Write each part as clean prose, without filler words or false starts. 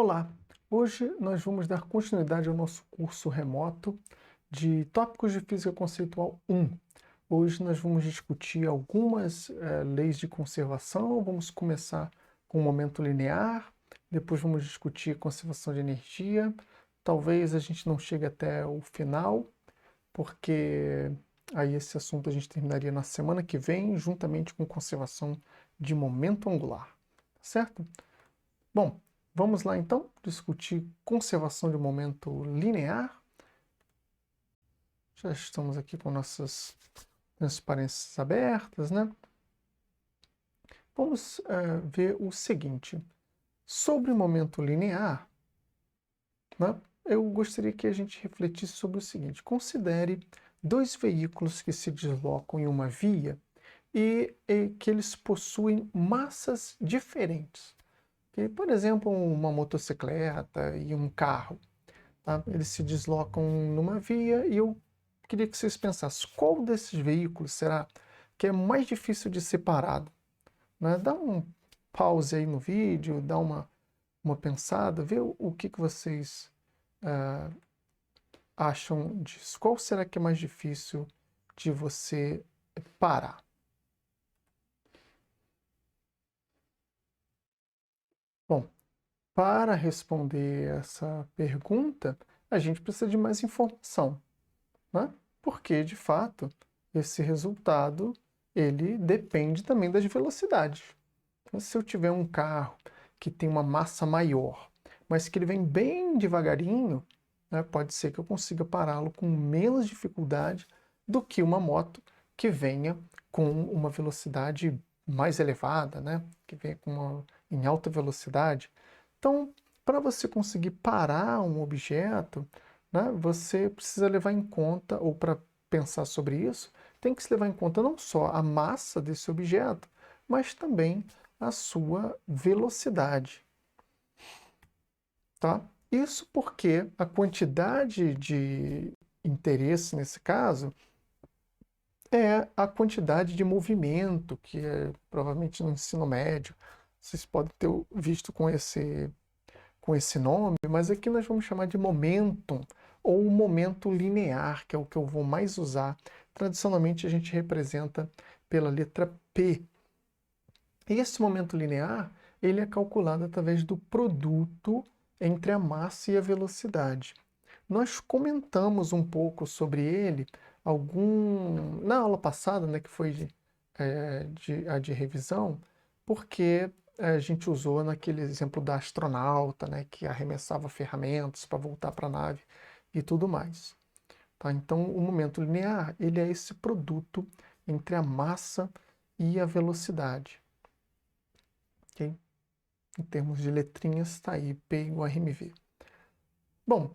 Olá! Hoje nós vamos dar continuidade ao nosso curso remoto de Tópicos de Física Conceitual 1. Hoje nós vamos discutir algumas leis de conservação, vamos começar com o momento linear, depois vamos discutir conservação de energia, talvez a gente não chegue até o final, porque aí esse assunto a gente terminaria na semana que vem, juntamente com conservação de momento angular, certo? Bom, vamos lá então discutir conservação de momento linear. Já estamos aqui com nossas transparências abertas, né? Vamos ver o seguinte. Sobre o momento linear, né, eu gostaria que a gente refletisse sobre o seguinte. Considere dois veículos que se deslocam em uma via e que eles possuem massas diferentes. Por exemplo, uma motocicleta e um carro. Tá? Eles se deslocam numa via e eu queria que vocês pensassem, qual desses veículos será que é mais difícil de ser parado? Né? Dá um pause aí no vídeo, dá uma pensada, vê o que vocês acham disso. Qual será que é mais difícil de você parar? Bom, para responder essa pergunta, a gente precisa de mais informação, né? Porque, de fato, esse resultado ele depende também das velocidades. Então, se eu tiver um carro que tem uma massa maior, mas que ele vem bem devagarinho, né, pode ser que eu consiga pará-lo com menos dificuldade do que uma moto que venha com uma velocidade mais elevada, né, que venha em alta velocidade. Então, para você conseguir parar um objeto, né, você precisa levar em conta, ou para pensar sobre isso, tem que se levar em conta não só a massa desse objeto, mas também a sua velocidade. Tá? Isso porque a quantidade de interesse, nesse caso, é a quantidade de movimento, que é provavelmente no ensino médio. Vocês podem ter visto com esse nome, mas aqui nós vamos chamar de momentum, ou momento linear, que é o que eu vou mais usar. Tradicionalmente a gente representa pela letra P. E esse momento linear, ele é calculado através do produto entre a massa e a velocidade. Nós comentamos um pouco sobre ele na aula passada, né, que foi a de revisão, porque a gente usou naquele exemplo da astronauta, né, que arremessava ferramentas para voltar para a nave e tudo mais. Tá? Então, o momento linear, ele é esse produto entre a massa e a velocidade. Okay? Em termos de letrinhas, está aí, P igual a mv. Bom,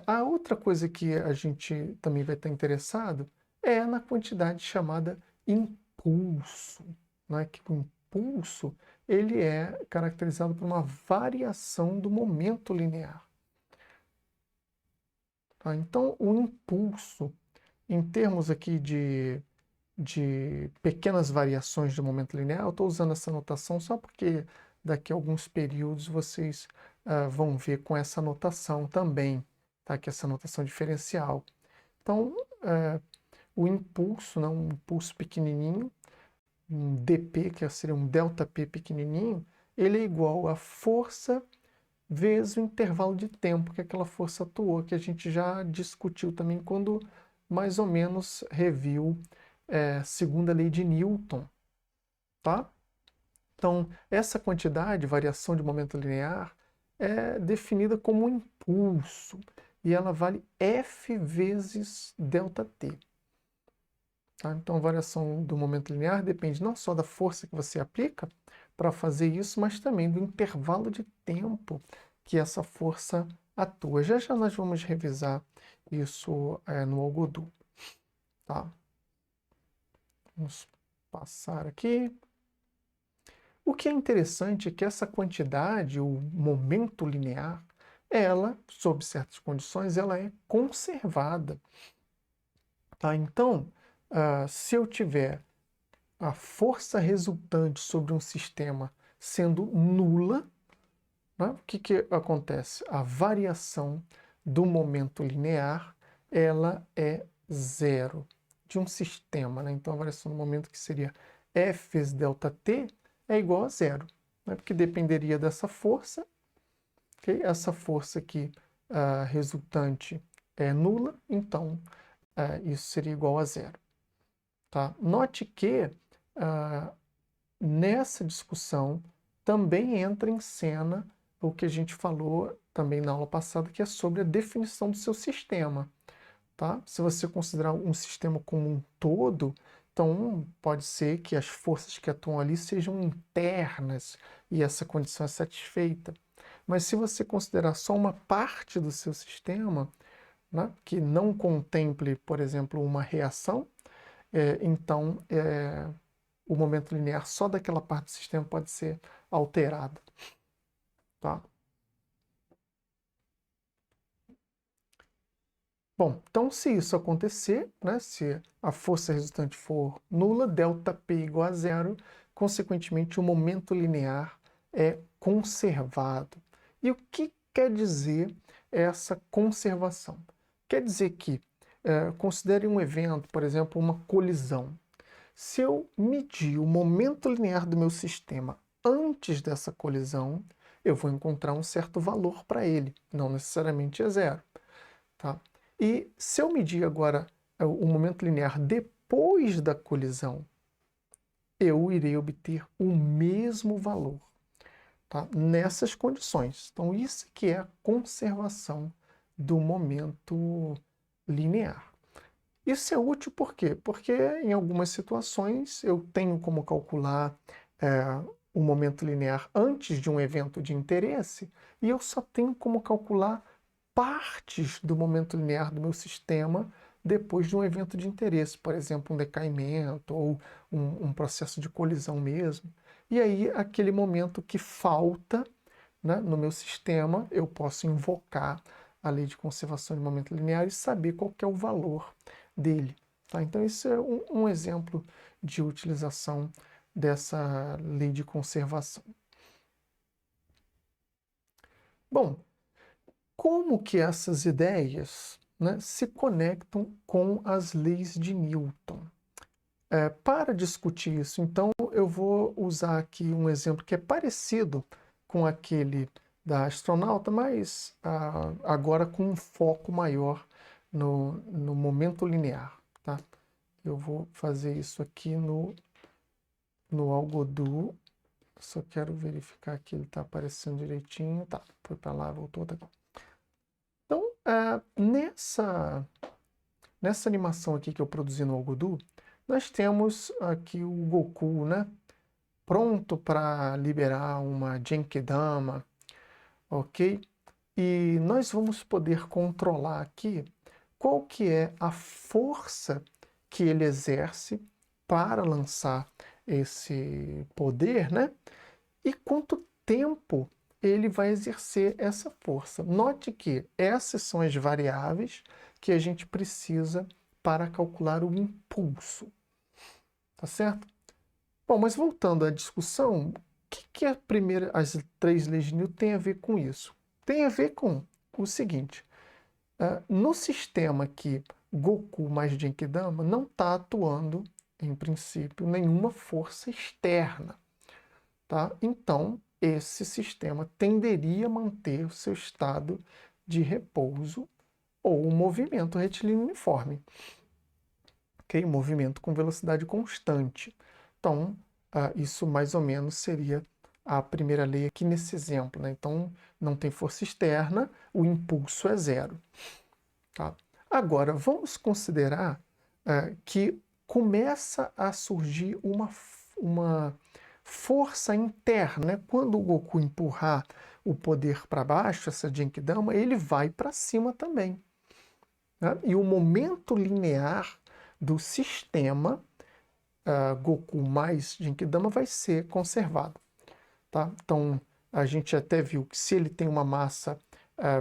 a outra coisa que a gente também vai estar interessado é na quantidade chamada impulso. Né? Que o impulso ele é caracterizado por uma variação do momento linear. Tá? Então, o impulso, em termos aqui de pequenas variações do momento linear, eu estou usando essa notação só porque daqui a alguns períodos vocês vão ver com essa notação também, tá? Que é essa notação diferencial. Então, o impulso, né, um impulso pequenininho, um dp, que seria um ΔP pequenininho, ele é igual a força vezes o intervalo de tempo que aquela força atuou, que a gente já discutiu também quando mais ou menos reviu segunda lei de Newton, tá? Então, essa quantidade, variação de momento linear, é definida como um impulso, e ela vale F vezes ΔT. Tá? Então, a variação do momento linear depende não só da força que você aplica para fazer isso, mas também do intervalo de tempo que essa força atua. Já já nós vamos revisar isso no Algodu. Tá? Vamos passar aqui. O que é interessante é que essa quantidade, o momento linear, ela, sob certas condições, ela é conservada. Tá? Então, se eu tiver a força resultante sobre um sistema sendo nula, né? O que acontece? A variação do momento linear, ela é zero de um sistema, né? Então, a variação do momento, que seria F vezes ΔT, é igual a zero, né? Porque dependeria dessa força, okay? Essa força aqui resultante é nula, então isso seria igual a zero. Tá? Note que nessa discussão também entra em cena o que a gente falou também na aula passada, que é sobre a definição do seu sistema. Tá? Se você considerar um sistema como um todo, então pode ser que as forças que atuam ali sejam internas e essa condição é satisfeita. Mas se você considerar só uma parte do seu sistema, né, que não contemple, por exemplo, uma reação, então o momento linear só daquela parte do sistema pode ser alterado. Tá? Bom, então se isso acontecer, né, se a força resultante for nula, ΔP igual a zero, consequentemente o momento linear é conservado. E o que quer dizer essa conservação? Quer dizer que, considere um evento, por exemplo, uma colisão. Se eu medir o momento linear do meu sistema antes dessa colisão, eu vou encontrar um certo valor para ele, não necessariamente é zero. Tá? E se eu medir agora o momento linear depois da colisão, eu irei obter o mesmo valor, tá? Nessas condições. Então, isso que é a conservação do momento linear. Isso é útil por quê? Porque em algumas situações eu tenho como calcular o momento linear antes de um evento de interesse e eu só tenho como calcular partes do momento linear do meu sistema depois de um evento de interesse, por exemplo, um decaimento ou um processo de colisão mesmo. E aí, aquele momento que falta, né, no meu sistema, eu posso invocar a lei de conservação de momento linear e saber qual que é o valor dele. Tá? Então, isso é um exemplo de utilização dessa lei de conservação. Bom, como que essas ideias, né, se conectam com as leis de Newton? Para discutir isso, então, eu vou usar aqui um exemplo que é parecido com aquele da astronauta, mas agora com um foco maior no momento linear. Tá? Eu vou fazer isso aqui no Algodo. Só quero verificar que ele está aparecendo direitinho. Tá, foi para lá, voltou, tá bom. Então, nessa animação aqui que eu produzi no Algodo, nós temos aqui o Goku, né? Pronto para liberar uma Genkidama, ok? E nós vamos poder controlar aqui qual que é a força que ele exerce para lançar esse poder, né? E quanto tempo ele vai exercer essa força. Note que essas são as variáveis que a gente precisa para calcular o impulso. Tá certo? Bom, mas voltando à discussão, o que as três leis de Newton têm a ver com isso? Tem a ver com o seguinte: no sistema que Goku mais Genkidama não está atuando, em princípio, nenhuma força externa. Tá? Então, esse sistema tenderia a manter o seu estado de repouso ou movimento retilíneo uniforme. Okay? Movimento com velocidade constante. Então, isso mais ou menos seria a primeira lei aqui nesse exemplo. Né? Então, não tem força externa, o impulso é zero. Tá? Agora, vamos considerar que começa a surgir uma força interna. Né? Quando o Goku empurrar o poder para baixo, essa Genkidama, ele vai para cima também. Né? E o momento linear do sistema Goku mais Genkidama vai ser conservado. Tá? Então, a gente até viu que se ele tem uma massa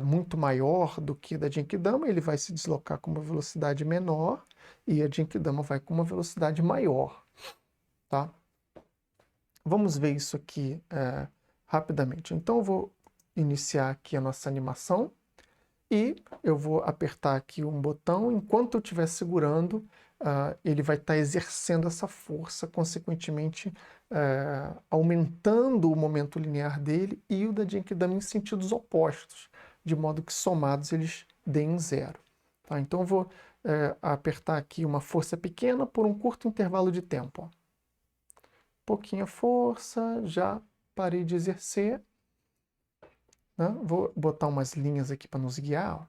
muito maior do que da Genkidama, ele vai se deslocar com uma velocidade menor e a Genkidama vai com uma velocidade maior. Tá? Vamos ver isso aqui rapidamente. Então, eu vou iniciar aqui a nossa animação e eu vou apertar aqui um botão. Enquanto eu estiver segurando, ele vai estar exercendo essa força, consequentemente aumentando o momento linear dele e o da Genkidama em sentidos opostos, de modo que somados eles deem zero. Tá? Então eu vou apertar aqui uma força pequena por um curto intervalo de tempo. Ó. Pouquinha força, já parei de exercer. Né? Vou botar umas linhas aqui para nos guiar. Ó.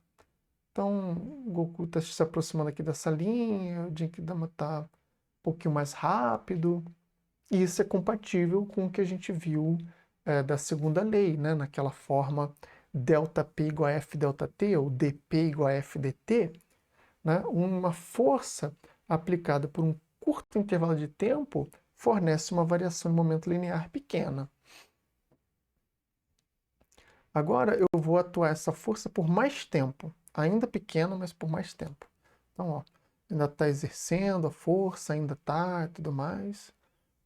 Então, o Goku está se aproximando aqui dessa linha, o Genkidama está um pouquinho mais rápido. E isso é compatível com o que a gente viu da segunda lei, né? Naquela forma ΔP igual a F ΔT, ou dP igual a F dt. Né? Uma força aplicada por um curto intervalo de tempo fornece uma variação de momento linear pequena. Agora eu vou atuar essa força por mais tempo, ainda pequena, mas por mais tempo. Então, ó, ainda está exercendo a força, ainda está e tudo mais.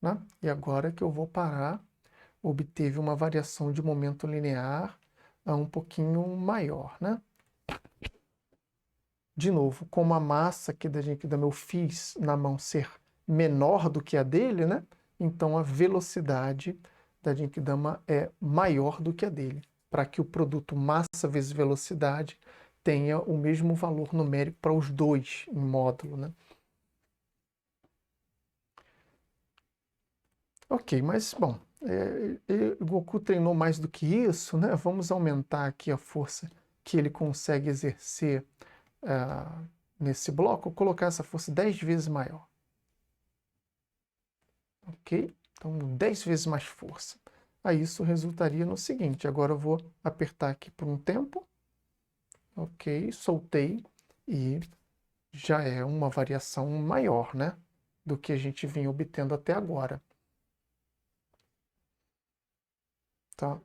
Né? E agora que eu vou parar, obteve uma variação de momento linear um pouquinho maior. Né? De novo, como a massa aqui da Genkidama eu fiz na mão ser menor do que a dele, né? Então a velocidade da Genkidama é maior do que a dele, para que o produto massa vezes velocidade tenha o mesmo valor numérico para os dois em módulo. Né? Ok, mas bom, o Goku treinou mais do que isso, né? Vamos aumentar aqui a força que ele consegue exercer nesse bloco, colocar essa força 10 vezes maior. Ok? Então, 10 vezes mais força. Aí isso resultaria no seguinte, agora eu vou apertar aqui por um tempo. Ok, soltei e já é uma variação maior, né? Do que a gente vinha obtendo até agora. Tá?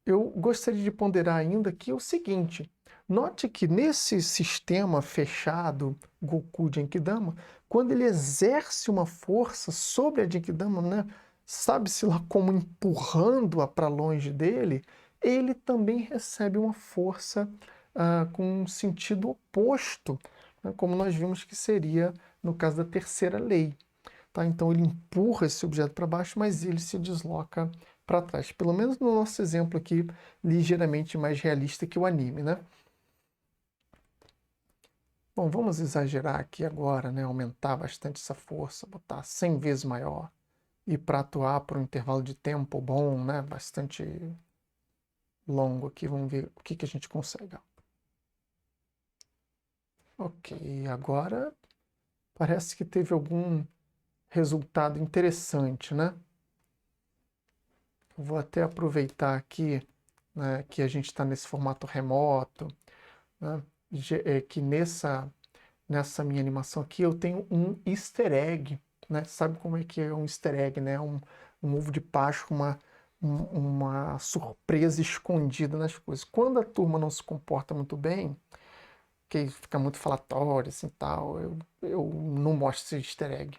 Eu gostaria de ponderar ainda que é o seguinte, note que nesse sistema fechado Goku Genkidama, quando ele exerce uma força sobre a Genkidama, né, sabe-se lá como empurrando-a para longe dele, ele também recebe uma força com um sentido oposto, né, como nós vimos que seria no caso da terceira lei. Tá? Então ele empurra esse objeto para baixo, mas ele se desloca para trás. Pelo menos no nosso exemplo aqui, ligeiramente mais realista que o anime, né? Bom, vamos exagerar aqui agora, né? Aumentar bastante essa força, botar 100 vezes maior. E para atuar por um intervalo de tempo bom, né? Bastante longo aqui, vamos ver o que a gente consegue. Ok, agora parece que teve algum resultado interessante, né? Vou até aproveitar aqui, né, que a gente está nesse formato remoto, né, que nessa minha animação aqui eu tenho um easter egg, né? Sabe como é que é um easter egg, né? Um ovo de Páscoa, uma surpresa escondida nas coisas. Quando a turma não se comporta muito bem, que fica muito falatório assim tal, eu não mostro esse easter egg.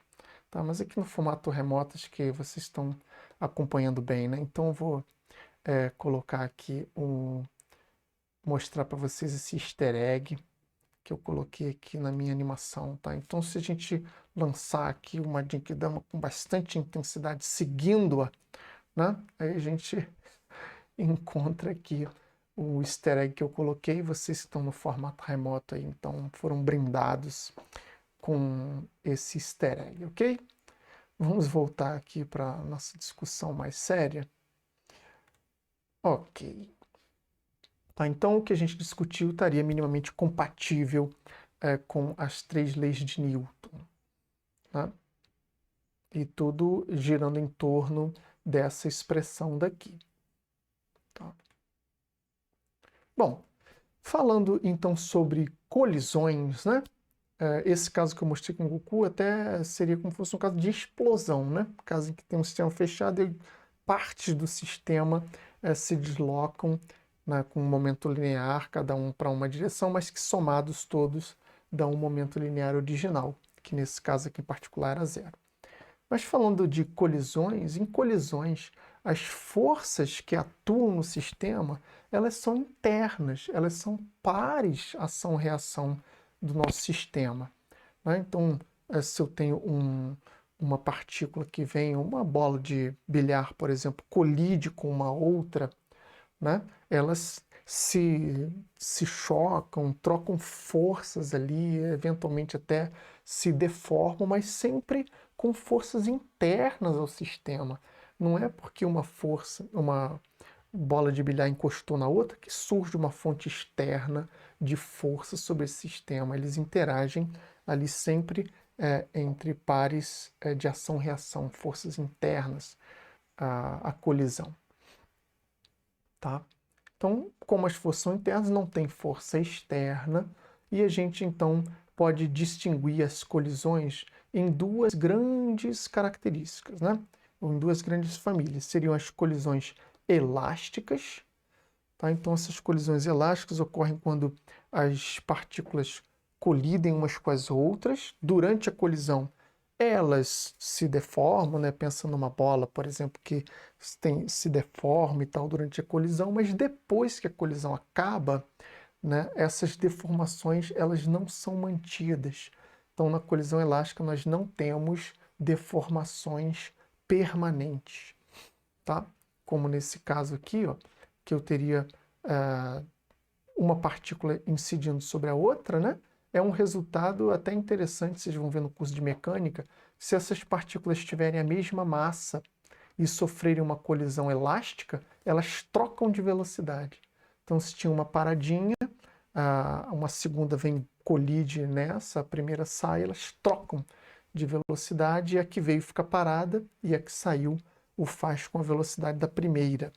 Tá? Mas aqui no formato remoto acho que vocês estão acompanhando bem, né? Então eu vou colocar aqui mostrar para vocês esse easter egg que eu coloquei aqui na minha animação, tá? Então se a gente lançar aqui uma Genkidama com bastante intensidade seguindo-a, né? Aí a gente encontra aqui o easter egg que eu coloquei, vocês estão no formato remoto aí, então foram brindados com esse easter egg, ok? Vamos voltar aqui para a nossa discussão mais séria. Ok. Tá, então o que a gente discutiu estaria minimamente compatível com as 3 leis de Newton. Tá? E tudo girando em torno dessa expressão daqui. Tá? Bom, falando então sobre colisões, né? Esse caso que eu mostrei com o Goku até seria como se fosse um caso de explosão, né? Caso em que tem um sistema fechado e partes do sistema se deslocam, né, com um momento linear, cada um para uma direção, mas que somados todos dão um momento linear original, que nesse caso aqui em particular era zero. Mas falando de colisões, em colisões as forças que atuam no sistema, elas são internas, elas são pares ação-reação do nosso sistema, né? Então, se eu tenho uma partícula que vem, uma bola de bilhar, por exemplo, colide com uma outra, né? Elas se chocam, trocam forças ali, eventualmente até se deformam, mas sempre com forças internas ao sistema. Não é porque uma força, uma bola de bilhar encostou na outra que surge uma fonte externa de força sobre esse sistema. Eles interagem ali sempre entre pares de ação-reação, forças internas à colisão. Tá? Então, como as forças são internas, não tem força externa, e a gente então pode distinguir as colisões em duas grandes características, né? Ou em duas grandes famílias. Seriam as colisões elásticas, tá? Então, essas colisões elásticas ocorrem quando as partículas colidem umas com as outras. Durante a colisão, elas se deformam, né? Pensa numa bola, por exemplo, que se deforma e tal durante a colisão, mas depois que a colisão acaba, né, essas deformações elas não são mantidas. Então, na colisão elástica, nós não temos deformações permanentes, tá? Como nesse caso aqui, ó, que eu teria uma partícula incidindo sobre a outra, né? É um resultado até interessante, vocês vão ver no curso de mecânica, se essas partículas tiverem a mesma massa e sofrerem uma colisão elástica, elas trocam de velocidade. Então, se tinha uma paradinha, uma segunda vem, colide nessa, a primeira sai, elas trocam de velocidade, e a que veio fica parada, e a que saiu o faz com a velocidade da primeira.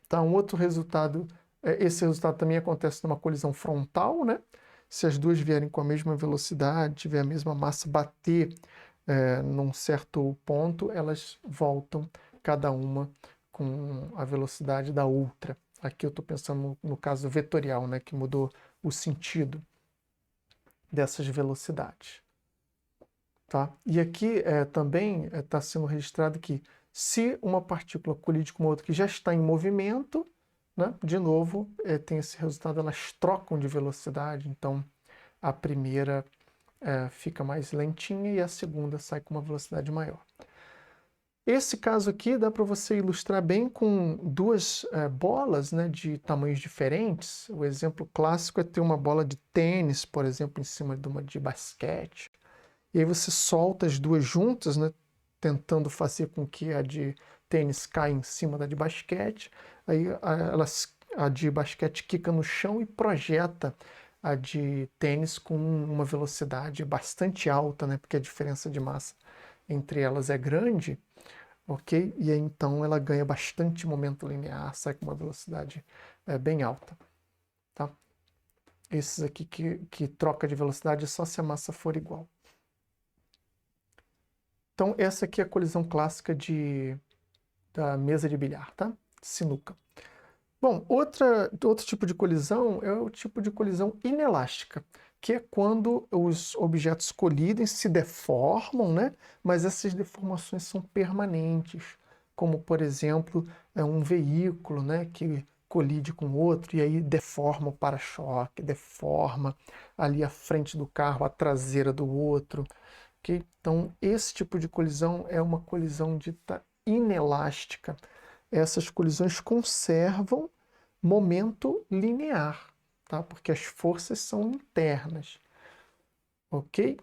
Então, outro resultado, esse resultado também acontece numa colisão frontal, né? Se as duas vierem com a mesma velocidade, tiver a mesma massa, bater num certo ponto, elas voltam cada uma com a velocidade da outra. Aqui eu estou pensando no caso vetorial, né, que mudou o sentido dessas velocidades. Tá? E aqui também está sendo registrado que se uma partícula colide com uma outra que já está em movimento, né, de novo, tem esse resultado, elas trocam de velocidade, então a primeira fica mais lentinha e a segunda sai com uma velocidade maior. Esse caso aqui dá para você ilustrar bem com duas bolas, né, de tamanhos diferentes. O exemplo clássico é ter uma bola de tênis, por exemplo, em cima de uma de basquete. E aí você solta as duas juntas, né, tentando fazer com que a de tênis caia em cima da de basquete. Aí a de basquete quica no chão e projeta a de tênis com uma velocidade bastante alta, né, porque a diferença de massa entre elas é grande, ok? E aí então ela ganha bastante momento linear, sai com uma velocidade bem alta, tá? Esses aqui que troca de velocidade é só se a massa for igual. Então essa aqui é a colisão clássica da mesa de bilhar, tá? Sinuca. Bom, outro tipo de colisão é o tipo de colisão inelástica, que é quando os objetos colidem, se deformam, né? Mas essas deformações são permanentes, como, por exemplo, um veículo, né, que colide com outro e aí deforma o para-choque, deforma ali a frente do carro, a traseira do outro. Okay? Então, esse tipo de colisão é uma colisão dita inelástica. Essas colisões conservam momento linear, tá? Porque as forças são internas, ok?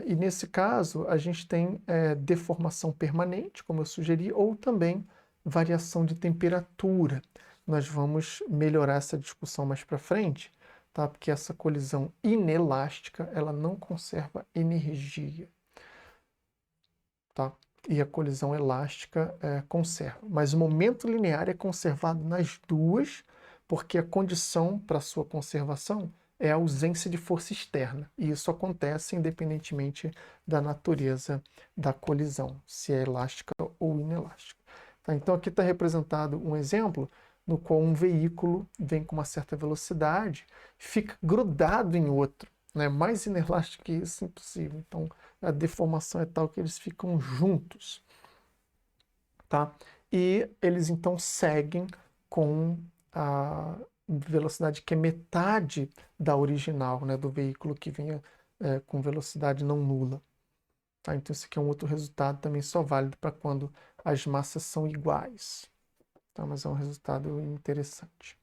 E nesse caso, a gente tem deformação permanente, como eu sugeri, ou também variação de temperatura. Nós vamos melhorar essa discussão mais para frente, tá? Porque essa colisão inelástica, ela não conserva energia, tá? E a colisão elástica conserva. Mas o momento linear é conservado nas duas, porque a condição para sua conservação é a ausência de força externa. E isso acontece independentemente da natureza da colisão, se é elástica ou inelástica. Tá? Então aqui está representado um exemplo no qual um veículo vem com uma certa velocidade, fica grudado em outro, né? Mais inelástico que isso, impossível. Então, a deformação é tal que eles ficam juntos. tá? E eles então seguem com a velocidade que é metade da original, né, do veículo que vinha com velocidade não nula. Tá? Então esse aqui é um outro resultado também só válido para quando as massas são iguais. Tá? Mas é um resultado interessante.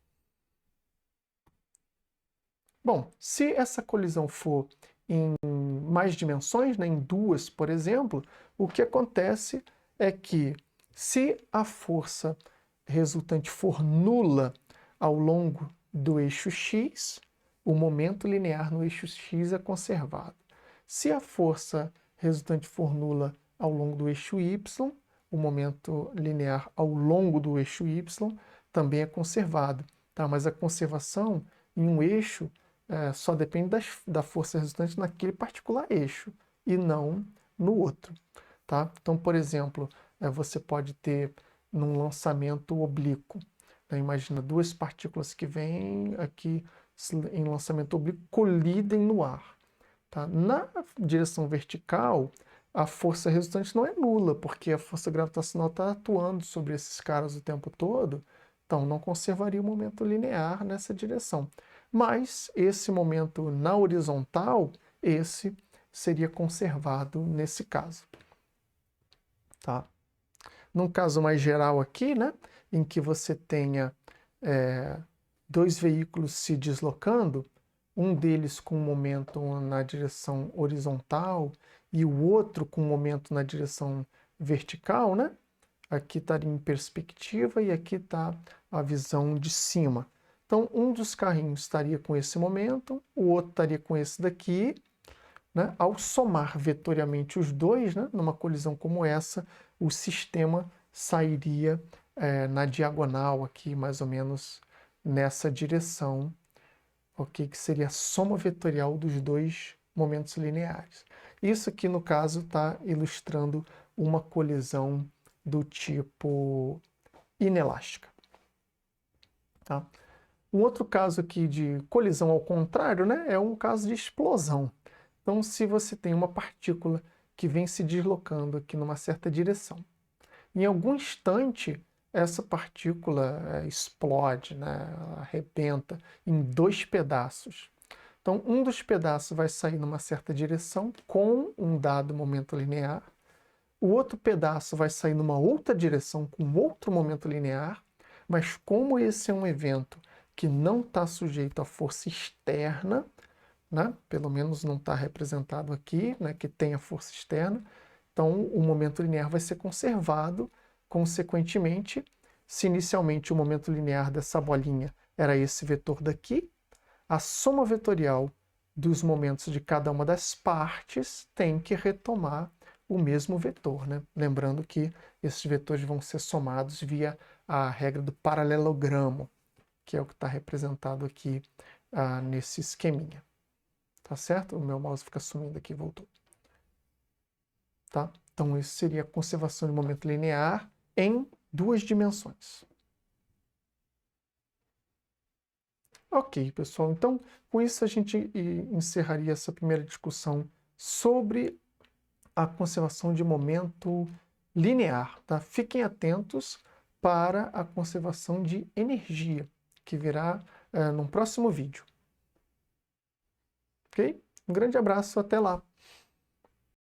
Bom, se essa colisão for em mais dimensões, né, em duas, por exemplo, o que acontece é que se a força resultante for nula ao longo do eixo x, o momento linear no eixo x é conservado. Se a força resultante for nula ao longo do eixo y, o momento linear ao longo do eixo y também é conservado. Tá? Mas a conservação em um eixo só depende da força resultante naquele particular eixo e não no outro. Tá? Então, por exemplo, você pode ter num lançamento oblíquo, né? Imagina duas partículas que vêm aqui em lançamento oblíquo colidem no ar. Tá? Na direção vertical, a força resultante não é nula, porque a força gravitacional está atuando sobre esses caras o tempo todo, então não conservaria o momento linear nessa direção. Mas esse momento na horizontal, esse seria conservado nesse caso. Tá? Num caso mais geral aqui, né, em que você tenha dois veículos se deslocando, um deles com momento na direção horizontal e o outro com momento na direção vertical, né? Aqui estaria em perspectiva e aqui está a visão de cima. Então, um dos carrinhos estaria com esse momento, o outro estaria com esse daqui, né? Ao somar vetorialmente os dois, né, numa colisão como essa, o sistema sairia na diagonal aqui, mais ou menos nessa direção, ok? Que seria a soma vetorial dos dois momentos lineares. Isso aqui, no caso, está ilustrando uma colisão do tipo inelástica. Tá? Um outro caso aqui de colisão ao contrário, né, é um caso de explosão. Então, se você tem uma partícula que vem se deslocando aqui numa certa direção, em algum instante essa partícula explode, né, arrebenta em dois pedaços. Então, um dos pedaços vai sair numa certa direção com um dado momento linear, o outro pedaço vai sair numa outra direção com outro momento linear, mas como esse é um evento que não está sujeito à força externa, né? Pelo menos não está representado aqui, né? Que tem a força externa, então o momento linear vai ser conservado. Consequentemente, se inicialmente o momento linear dessa bolinha era esse vetor daqui, a soma vetorial dos momentos de cada uma das partes tem que retomar o mesmo vetor, né? Lembrando que esses vetores vão ser somados via a regra do paralelogramo, que é o que está representado aqui nesse esqueminha. Tá certo? O meu mouse fica sumindo aqui, voltou. Tá? Então, isso seria a conservação de momento linear em duas dimensões. Ok, pessoal. Então, com isso a gente encerraria essa primeira discussão sobre a conservação de momento linear. Tá? Fiquem atentos para a conservação de energia, que virá num próximo vídeo. Ok? Um grande abraço, até lá!